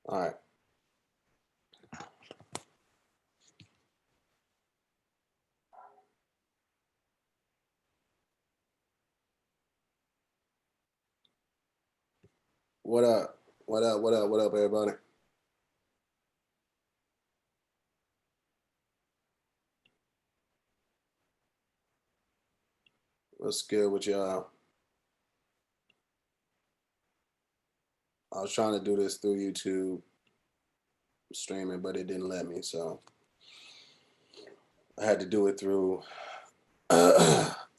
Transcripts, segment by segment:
All right. What up? What up? What up? What up, everybody? What's good with y'all? I was trying to do this through YouTube streaming, but it didn't let me, so I had to do it through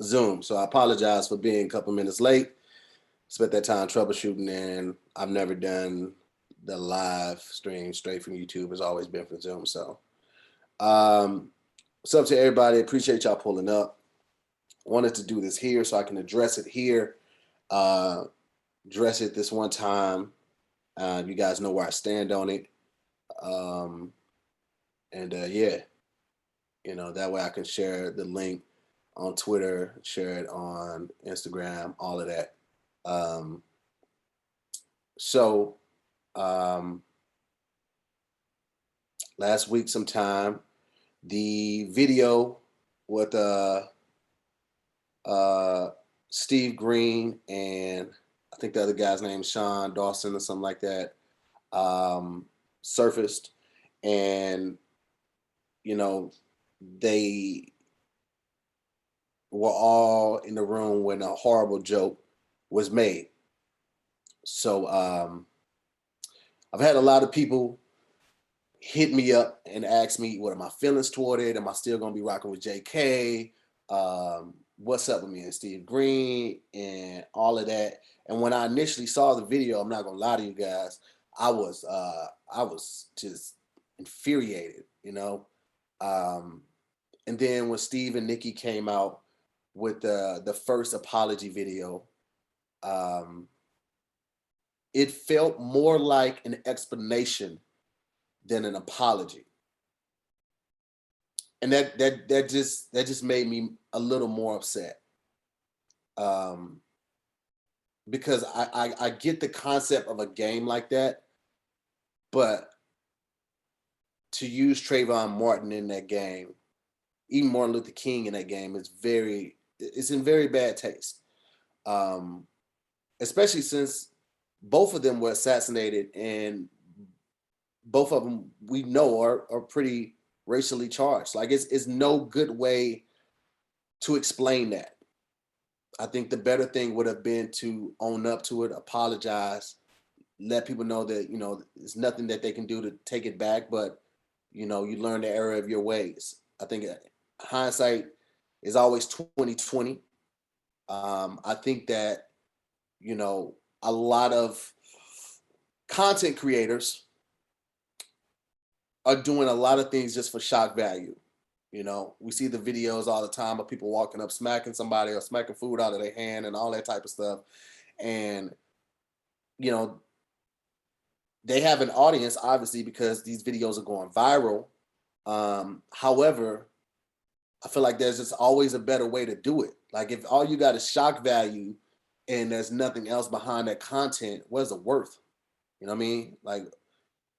Zoom. So I apologize for being a couple minutes late. Spent that time troubleshooting, and I've never done the live stream straight from YouTube. It's always been from Zoom. So, what's up to everybody? Appreciate y'all pulling up. Wanted to do this here so I can address it here. Uh, address it this one time. You guys know where I stand on it. Um, and yeah, that way I can share the link on Twitter, share it on Instagram, all of that. Um, so um, last week sometime, the video with uh, Steve Green and I think the other guy's name is Sean Dawson or something like that, surfaced, and you know they were all in the room when a horrible joke was made. So I've had a lot of people hit me up and ask me what are my feelings toward it. Am I still gonna be rocking with JK? What's up with me and Steve Green and all of that? And when I initially saw the video, I'm not gonna lie to you guys, I was just infuriated, Um, and then when Steve and Nikki came out with the first apology video, um, it felt more like an explanation than an apology, and that just made me a little more upset, um, because I get the concept of a game like that, but to use Trayvon Martin in that game, even Martin Luther King in that game, it's in very bad taste, um, especially since both of them were assassinated, and both of them we know are pretty racially charged. Like it's no good way to explain that. I think the better thing would have been to own up to it, apologize, let people know that there's nothing that they can do to take it back, but you learn the error of your ways. I think hindsight is always 2020. I think that a lot of content creators are doing a lot of things just for shock value. We see the videos all the time of people walking up, smacking somebody or smacking food out of their hand and all that type of stuff. And, you know, they have an audience, obviously, because these videos are going viral. However, I feel like there's just always a better way to do it. Like if all you got is shock value and there's nothing else behind that content, what's it worth? You know what I mean? Like,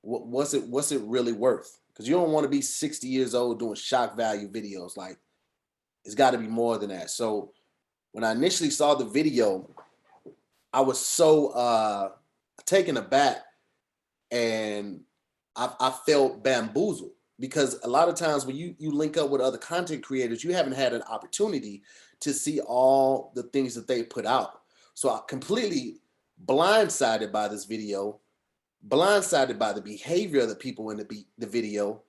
what's it really worth? Because you don't want to be 60 years old doing shock value videos. Like, it's got to be more than that. So when I initially saw the video, I was so taken aback, and I felt bamboozled because a lot of times when you link up with other content creators, you haven't had an opportunity to see all the things that they put out. So I completely blindsided by this video, blindsided by the behavior of the people in the video,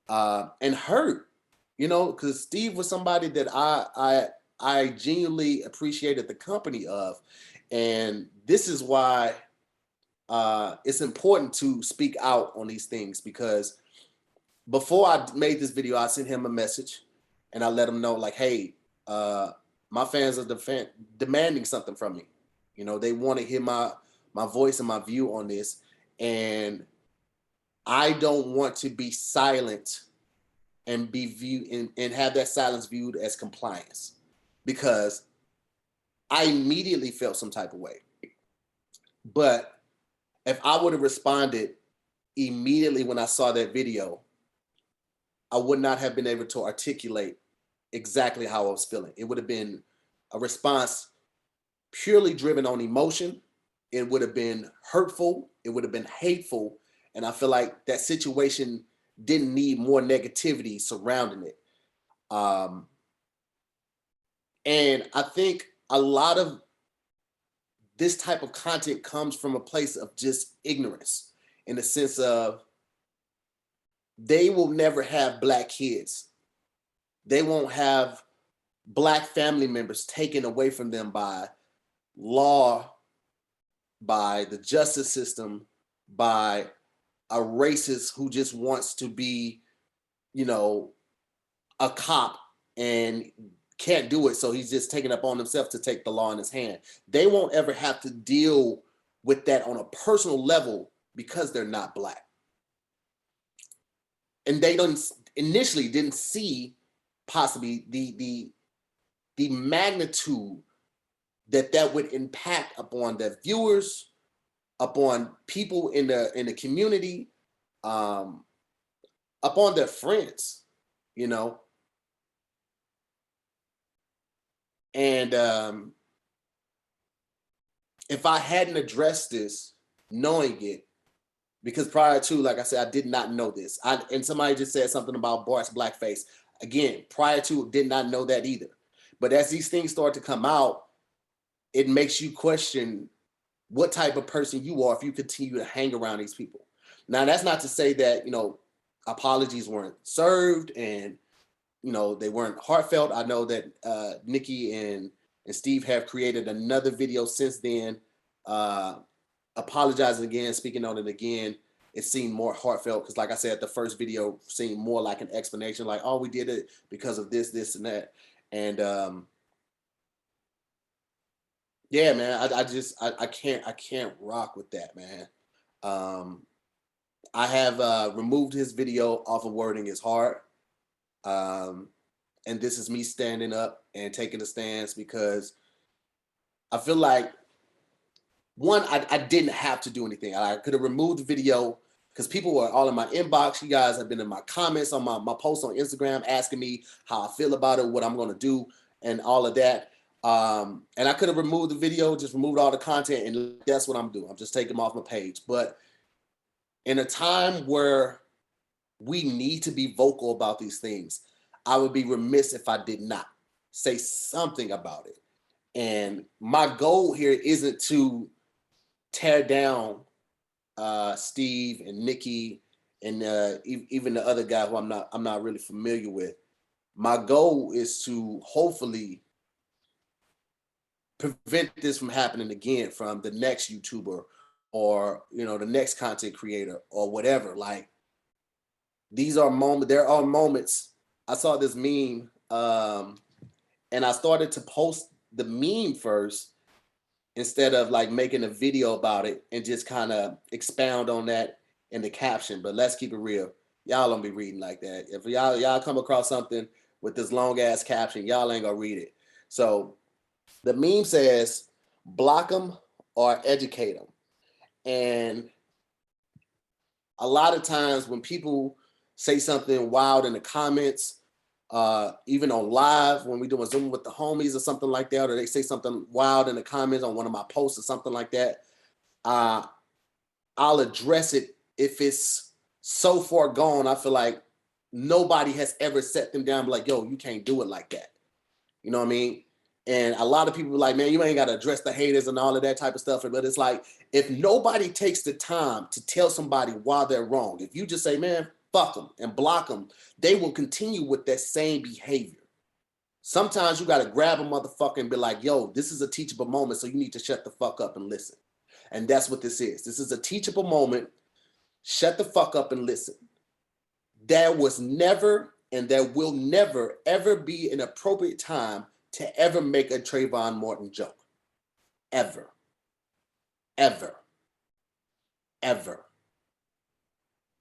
and hurt. Because Steve was somebody that I genuinely appreciated the company of, and this is why it's important to speak out on these things, because before I made this video, I sent him a message and I let him know, like, hey, my fans are demanding something from me. They want to hear my voice and my view on this, and I don't want to be silent and be viewed and have that silence viewed as compliance, because I immediately felt some type of way. But if I would have responded immediately when I saw that video, I would not have been able to articulate exactly how I was feeling. It would have been a response purely driven on emotion. It would have been hurtful. It would have been hateful. And I feel like that situation didn't need more negativity surrounding it. Um, and I think a lot of this type of content comes from a place of just ignorance, in the sense of they will never have Black kids. They won't have Black family members taken away from them by law, by the justice system, by a racist who just wants to be, you know, a cop and can't do it. So he's just taking up on himself to take the law in his hand. They won't ever have to deal with that on a personal level because they're not Black. And they don't initially didn't see possibly the magnitude that would impact upon their viewers, upon people in the community, upon their friends, you know. And if I hadn't addressed this, knowing it, because prior to, like I said, I did not know this. And somebody just said something about Bart's blackface. Again, prior to, did not know that either. But as these things start to come out, it makes you question what type of person you are if you continue to hang around these people. Now, that's not to say that, you know, apologies weren't served and, you know, they weren't heartfelt. I know that Nikki and Steve have created another video since then, apologizing again, speaking on it again. It seemed more heartfelt because, like I said, the first video seemed more like an explanation, like, oh, we did it because of this, this, and that. And yeah, man, I can't rock with that, man. I have removed his video off of Wording is Hard. And this is me standing up and taking a stance because I feel like, one, I didn't have to do anything. I could have removed the video because people were all in my inbox. You guys have been in my comments on my posts on Instagram asking me how I feel about it, what I'm going to do, and all of that. And I could have removed the video, just removed all the content, and that's what I'm doing. I'm just taking them off my page. But in a time where we need to be vocal about these things, I would be remiss if I did not say something about it. And my goal here isn't to tear down Steve and Nikki and even the other guy who I'm not really familiar with. My goal is to hopefully prevent this from happening again from the next YouTuber or, you know, the next content creator or whatever. Like, these are moments. There are moments. I saw this meme, and I started to post the meme first instead of like making a video about it and just kind of expound on that in the caption. But let's keep it real. Y'all don't be reading like that. If y'all come across something with this long ass caption, y'all ain't gonna read it. So the meme says, block them or educate them. And a lot of times when people say something wild in the comments, even on live when we do a Zoom with the homies or something like that, or they say something wild in the comments on one of my posts or something like that, I'll address it if it's so far gone. I feel like nobody has ever set them down like, yo, you can't do it like that. You know what I mean? And a lot of people are like, man, you ain't got to address the haters and all of that type of stuff. But it's like, if nobody takes the time to tell somebody why they're wrong, if you just say, man, fuck them and block them, they will continue with that same behavior. Sometimes you got to grab a motherfucker and be like, yo, this is a teachable moment, so you need to shut the fuck up and listen. And that's what this is. This is a teachable moment. Shut the fuck up and listen. There was never and there will never, ever be an appropriate time to ever make a Trayvon Martin joke. Ever. Ever. Ever.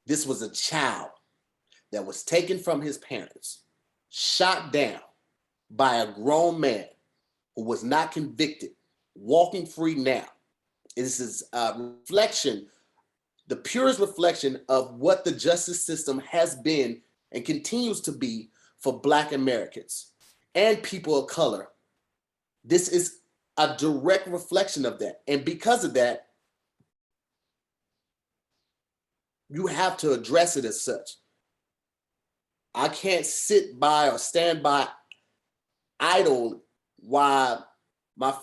This was a child that was taken from his parents, shot down by a grown man who was not convicted, walking free now. This is a reflection the purest reflection of what the justice system has been and continues to be for Black Americans and people of color. This is a direct reflection of that. And because of that, you have to address it as such. I can't sit by or stand by idle while my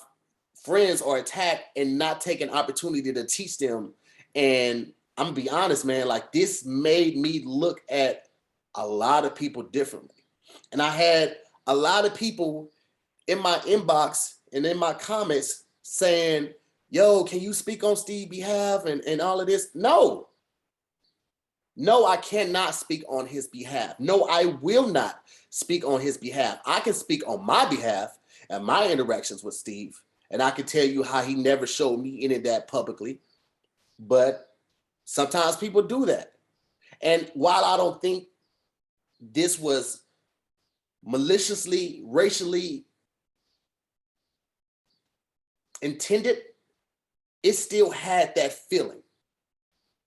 friends are attacked and not take an opportunity to teach them. And I'm gonna be honest, man, like this made me look at a lot of people differently. And I had a lot of people in my inbox and in my comments saying, yo, can you speak on Steve's behalf and all of this? No, I cannot speak on his behalf. No, I will not speak on his behalf. I can speak on my behalf and my interactions with Steve. And I can tell you how he never showed me any of that publicly. But sometimes people do that. And while I don't think this was maliciously, racially intended, it still had that feeling.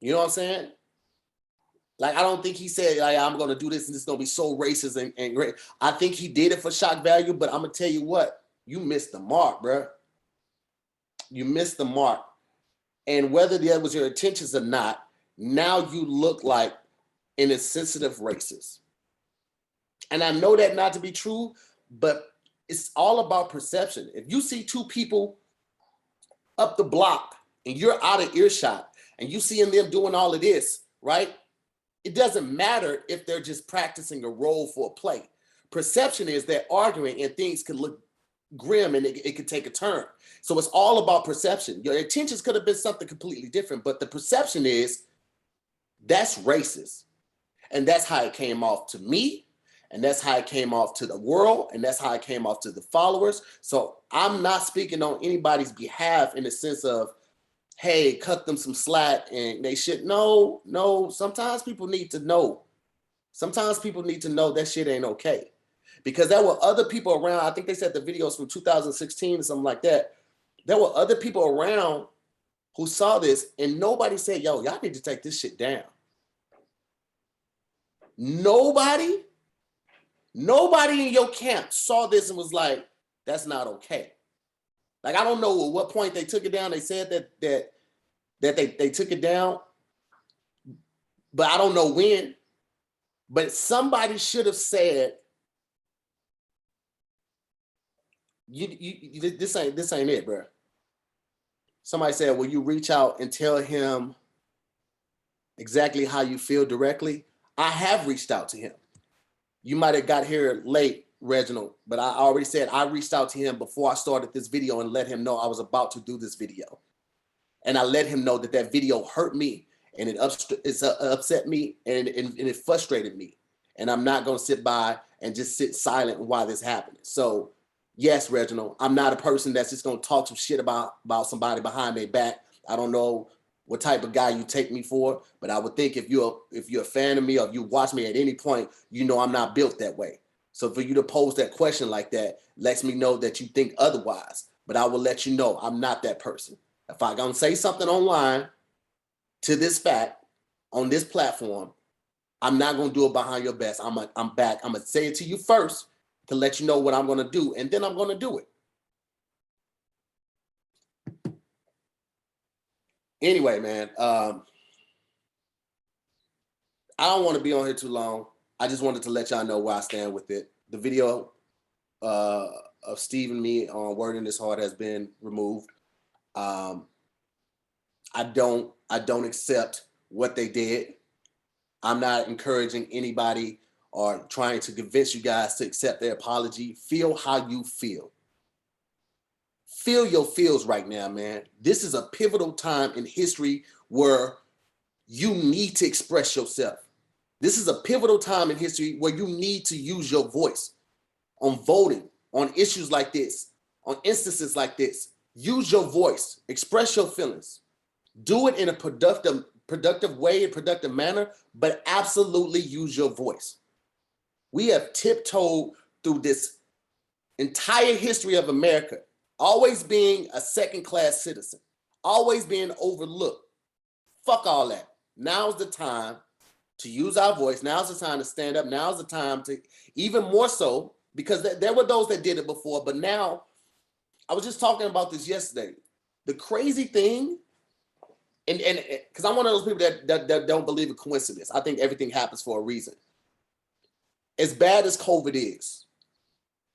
You know what I'm saying? Like, I don't think he said, like, I'm going to do this and it's going to be so racist and great. I think he did it for shock value, but I'm going to tell you what, you missed the mark, bro. You missed the mark. And whether that was your intentions or not, now you look like an insensitive racist. And I know that not to be true, but it's all about perception. If you see two people up the block and you're out of earshot and you seeing them doing all of this, right? It doesn't matter if they're just practicing a role for a play. Perception is they're arguing and things can look grim and it could take a turn. So it's all about perception. Your intentions could have been something completely different, but the perception is that's racist. And that's how it came off to me. And that's how it came off to the world. And that's how it came off to the followers. So I'm not speaking on anybody's behalf in the sense of, hey, cut them some slack and they should. No. Sometimes people need to know. Sometimes people need to know that shit ain't okay. Because there were other people around. I think they said the videos from 2016 or something like that. There were other people around who saw this and nobody said, yo, y'all need to take this shit down. Nobody in your camp saw this and was like, that's not okay. Like, I don't know at what point they took it down. They said that they took it down, but I don't know when. But somebody should have said, this ain't it, bro. Somebody said, will you reach out and tell him exactly how you feel directly? I have reached out to him. You might have got here late, Reginald, but I already said I reached out to him before I started this video and let him know I was about to do this video. And I let him know that video hurt me and it upset me and it frustrated me. And I'm not going to sit by and just sit silent while this happened. So yes, Reginald, I'm not a person that's just going to talk some shit about somebody behind their back. I don't know what type of guy you take me for, but I would think if you're a fan of me or if you watch me at any point, you know I'm not built that way. So for you to pose that question like that lets me know that you think otherwise. But I will let you know I'm not that person. If I'm gonna say something online to this fact on this platform, I'm not gonna do it behind your back. I'm back. I'm gonna say it to you first to let you know what I'm gonna do, and then I'm gonna do it. Anyway, man, I don't want to be on here too long. I just wanted to let y'all know where I stand with it. The video of Steve and me on Wording This Hard has been removed. I don't accept what they did. I'm not encouraging anybody or trying to convince you guys to accept their apology. Feel how you feel. Feel your feels right now, man. This is a pivotal time in history where you need to express yourself. This is a pivotal time in history where you need to use your voice on voting, on issues like this, on instances like this. Use your voice, express your feelings. Do it in a productive way, a productive manner, but absolutely use your voice. We have tiptoed through this entire history of America, always being a second-class citizen, always being overlooked, Fuck all that. Now's the time to use our voice. Now's the time to stand up. Now's the time to, even more so, because there were those that did it before, but now, I was just talking about this yesterday. The crazy thing, and because I'm one of those people that don't believe in coincidence. I think everything happens for a reason. As bad as COVID is,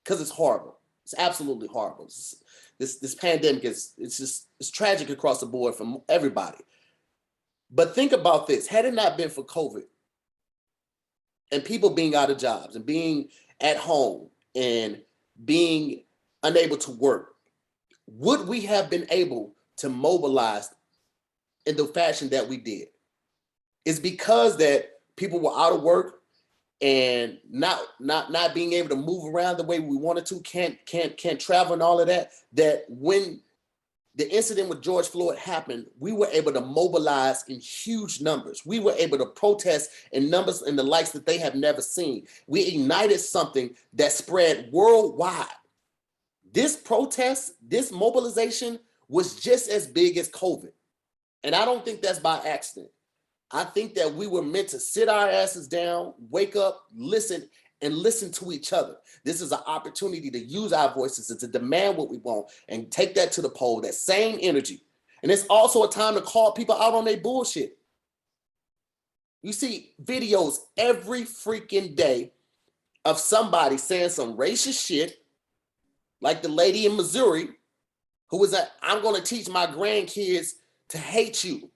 because it's horrible. It's absolutely horrible. This pandemic it's tragic across the board for everybody. But think about this. Had it not been for COVID and people being out of jobs and being at home and being unable to work, would we have been able to mobilize in the fashion that we did? It's because that people were out of work and not being able to move around the way we wanted to, can't travel and all of that, that when the incident with George Floyd happened, we were able to mobilize in huge numbers. We were able to protest in numbers and the likes that they have never seen. We ignited something that spread worldwide. This protest, this mobilization was just as big as COVID. And I don't think that's by accident. I think that we were meant to sit our asses down, wake up, listen, and listen to each other. This is an opportunity to use our voices and to demand what we want and take that to the poll, that same energy. And it's also a time to call people out on their bullshit. You see videos every freaking day of somebody saying some racist shit, like the lady in Missouri who was like, I'm going to teach my grandkids to hate you.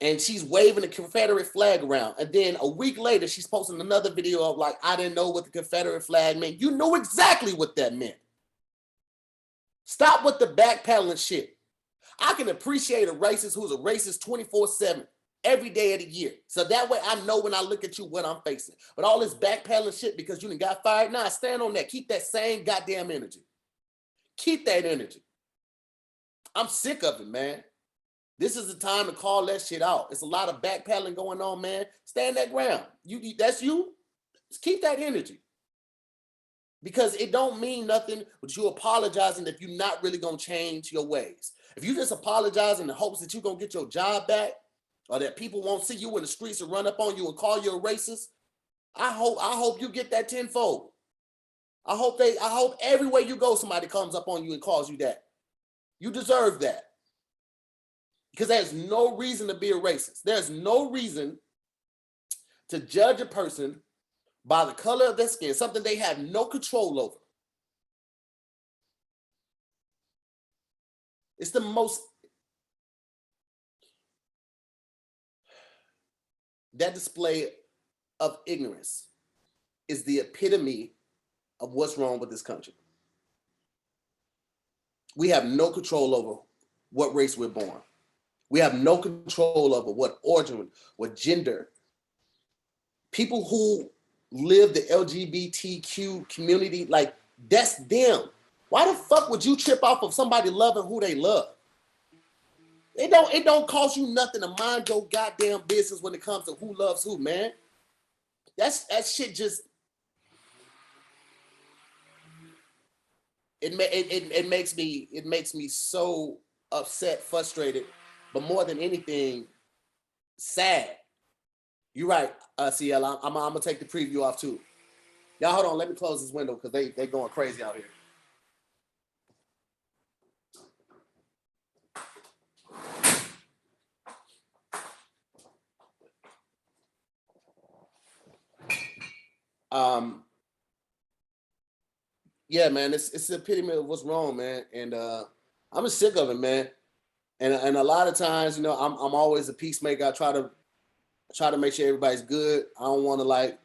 And she's waving the Confederate flag around. And then a week later, she's posting another video of like, I didn't know what the Confederate flag meant. You know exactly what that meant. Stop with the backpedaling shit. I can appreciate a racist who's a racist 24/7 every day of the year. So that way I know when I look at you what I'm facing. But all this backpedaling shit because you done got fired, nah, stand on that. Keep that same goddamn energy. Keep that energy. I'm sick of it, man. This is the time to call that shit out. It's a lot of backpedaling going on, man. Stand that ground. That's you. Just keep that energy. Because it don't mean nothing but you apologizing if you're not really going to change your ways. If you just apologize in the hopes that you're going to get your job back or that people won't see you in the streets and run up on you and call you a racist, I hope you get that tenfold. I hope everywhere you go, somebody comes up on you and calls you that. You deserve that. Because there's no reason to be a racist. There's no reason to judge a person by the color of their skin, something they have no control over. It's the most, that display of ignorance is the epitome of what's wrong with this country. We have no control over what race we're born. We have no control over what origin, what gender. People who live the LGBTQ community, like, that's them. Why the fuck would you trip off of somebody loving who they love? It don't cost you nothing to mind your goddamn business when it comes to who loves who, man. That shit just, it makes me so upset, frustrated, but more than anything, sad. You're right, CL. I'm gonna take the preview off too. Y'all hold on, let me close this window because they going crazy out here. Yeah, man, it's the epitome of what's wrong, man. And I'm just sick of it, man. And a lot of times, you know, I'm always a peacemaker. I try to make sure everybody's good. I don't want to, like,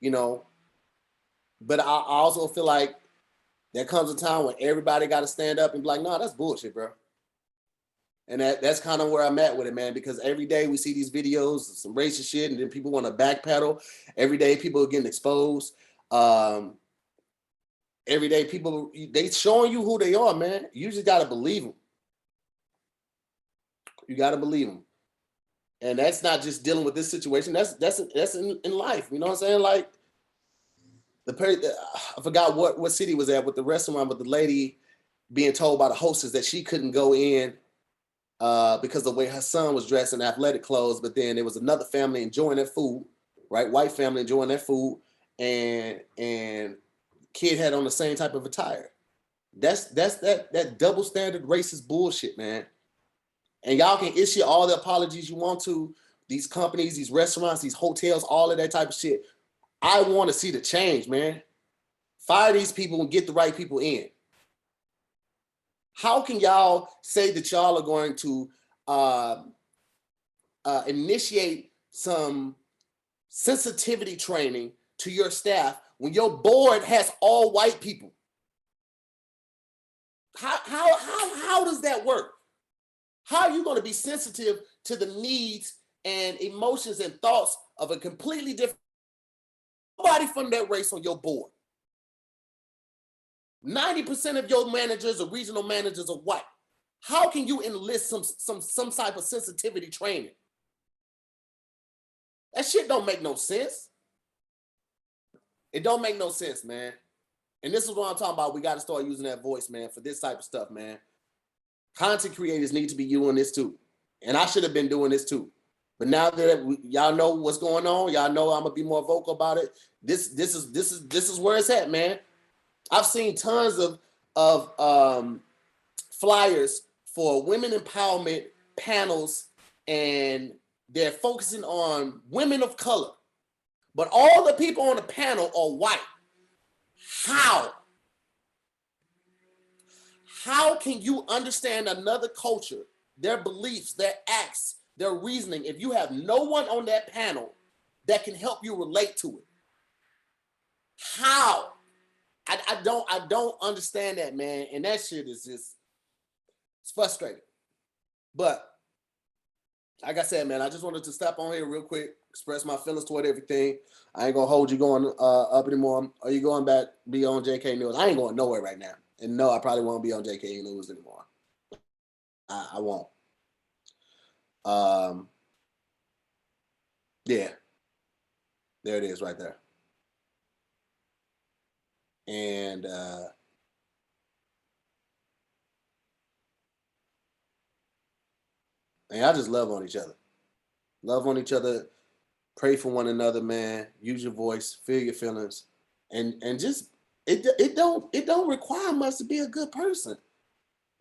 you know, but I also feel like there comes a time when everybody got to stand up and be like, no, that's bullshit, bro. And that's kind of where I'm at with it, man, because every day we see these videos, some racist shit, and then people want to backpedal. Every day people are getting exposed. Every day people, they showing you who they are, man. You just got to believe them. You got to believe them. And that's not just dealing with this situation. That's in life. You know what I'm saying? Like, I forgot what city was at with the restaurant, but the lady being told by the hostess that she couldn't go in because the way her son was dressed in athletic clothes. But then there was another family enjoying their food, right? White family enjoying their food, and kid had on the same type of attire. That's that double standard racist bullshit, man. And y'all can issue all the apologies you want to these companies, these restaurants, these hotels, all of that type of shit. I want to see the change, man. Fire these people and get the right people in. How can y'all say that y'all are going to initiate some sensitivity training to your staff when your board has all white people? How does that work? How are you going to be sensitive to the needs and emotions and thoughts of a completely different nobody from that race on your board? 90% of your managers or regional managers are white. How can you enlist some type of sensitivity training? That shit don't make no sense. It don't make no sense, man. And this is what I'm talking about. We got to start using that voice, man, for this type of stuff, man. Content creators need to be doing this too. And I should have been doing this too. But now that y'all know what's going on, y'all know I'm gonna be more vocal about it. This is where it's at, man. I've seen tons of flyers for women empowerment panels, and they're focusing on women of color. But all the people on the panel are white. How? How can you understand another culture, their beliefs, their acts, their reasoning, if you have no one on that panel that can help you relate to it? How? I don't understand that, man. And that shit is just, it's frustrating. But like I said, man, I just wanted to stop on here real quick, express my feelings toward everything. I ain't gonna hold you going up anymore. Are you going back, be on JK News? I ain't going nowhere right now. And no, I probably won't be on JK News anymore. I won't. Yeah. There it is right there. And I just love on each other. Love on each other. Pray for one another, man. Use your voice, feel your feelings, and just it don't require much to be a good person.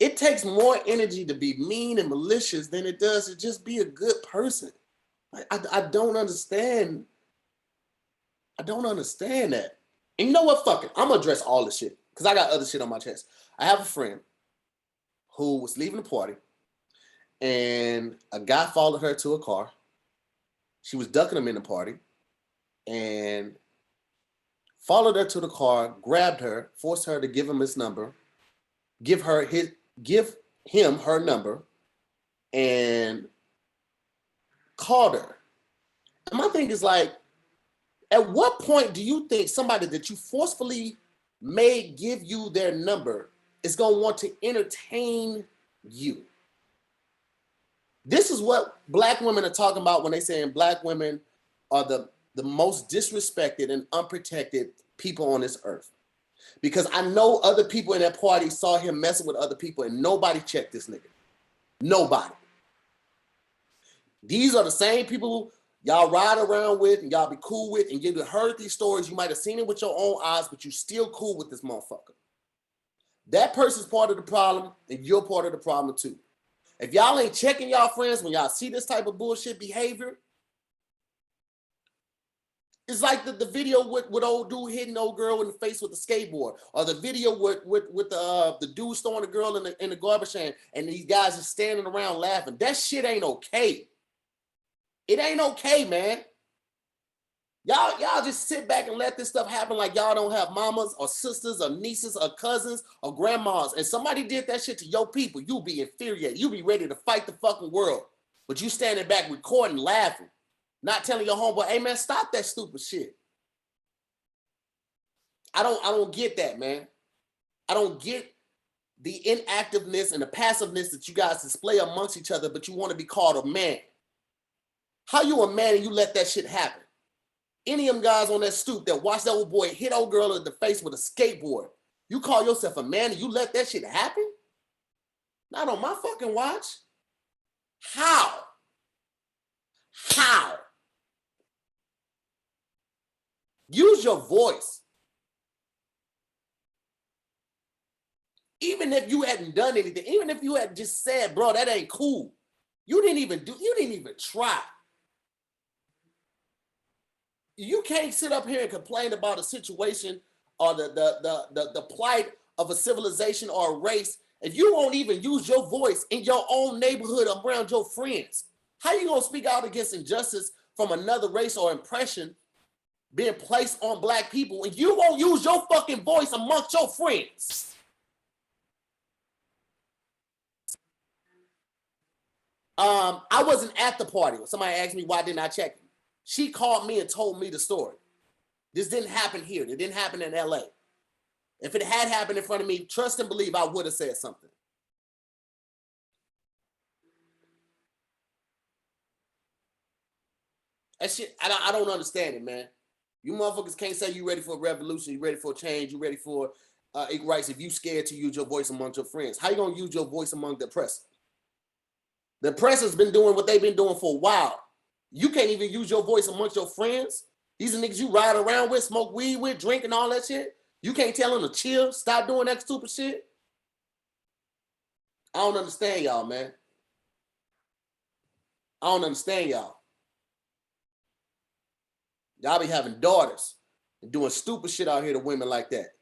It takes more energy to be mean and malicious than it does to just be a good person. I don't understand. I don't understand that. And you know what? Fuck it. I'm gonna address all this shit because I got other shit on my chest. I have a friend who was leaving the party, and a guy followed her to a car. She was ducking him in the party, and followed her to the car, grabbed her, forced her to give him his number, give him her number, and called her. And my thing is like, at what point do you think somebody that you forcefully made give you their number is going to want to entertain you? This is what Black women are talking about when they saying Black women are the most disrespected and unprotected people on this earth. Because I know other people in that party saw him messing with other people and nobody checked this nigga. Nobody. These are the same people y'all ride around with and y'all be cool with, and you heard these stories. You might have seen it with your own eyes, but you still cool with this motherfucker. That person's part of the problem, and you're part of the problem too. If y'all ain't checking y'all friends when y'all see this type of bullshit behavior, it's like the video with old dude hitting old girl in the face with a skateboard, or the video with the dude throwing the girl in the garbage can, and these guys are standing around laughing. That shit ain't okay. It ain't okay, man. Y'all just sit back and let this stuff happen like y'all don't have mamas or sisters or nieces or cousins or grandmas. And somebody did that shit to your people, you'll be infuriated. You'll be ready to fight the fucking world. But you standing back recording, laughing, not telling your homeboy, hey man, stop that stupid shit. I don't get that, man. I don't get the inactiveness and the passiveness that you guys display amongst each other, but you want to be called a man. How you a man and you let that shit happen? Any of them guys on that stoop that watched that old boy hit old girl in the face with a skateboard, you call yourself a man and you let that shit happen? Not on my fucking watch. How? How? Use your voice. Even if you hadn't done anything, even if you had just said, bro, that ain't cool. You didn't even try. You can't sit up here and complain about a situation or the plight of a civilization or a race if you won't even use your voice in your own neighborhood around your friends. How you gonna speak out against injustice from another race or impression being placed on black people and you won't use your fucking voice amongst your friends? I wasn't at the party. Somebody asked me why didn't I check it. She called me and told me the story. This didn't happen here. It didn't happen in LA. If it had happened in front of me, trust and believe I would have said something. That shit, I don't understand it, man. You motherfuckers can't say you ready for a revolution, you ready for a change, you ready for equal rights if you scared to use your voice among your friends. How you gonna use your voice among the oppressed? The oppressors been doing what they've been doing for a while. You can't even use your voice amongst your friends. These are niggas you ride around with, smoke weed with, drink and all that shit. You can't tell them to chill, stop doing that stupid shit. I don't understand y'all, man. I don't understand y'all. Y'all be having daughters and doing stupid shit out here to women like that.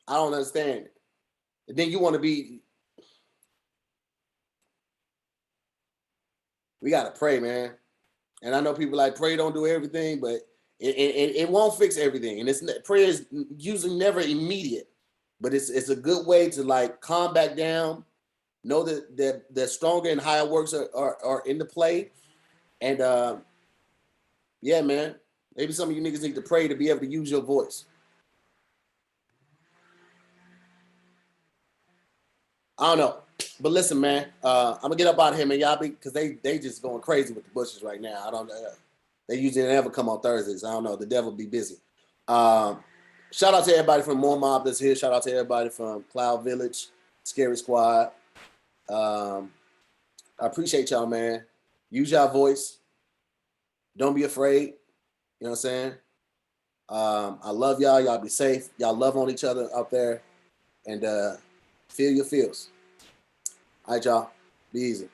I don't understand it. And then you want to be. We gotta pray, man. And I know people like pray don't do everything, but it won't fix everything. And prayer is usually never immediate, but it's a good way to like calm back down, know that stronger and higher works are in the play, and yeah, man, maybe some of you niggas need to pray to be able to use your voice. I don't know. But listen, man, I'm gonna get up out of here, man. Y'all be because they just going crazy with the bushes right now. I don't know. They usually never come on Thursdays. I don't know. The devil be busy. Shout out to everybody from More Mob that's here. Shout out to everybody from Cloud Village, Scary Squad. I appreciate y'all, man. Use y'all voice. Don't be afraid. You know what I'm saying? I love y'all. Y'all be safe. Y'all love on each other out there. And feel your feels. All right, y'all. Be easy.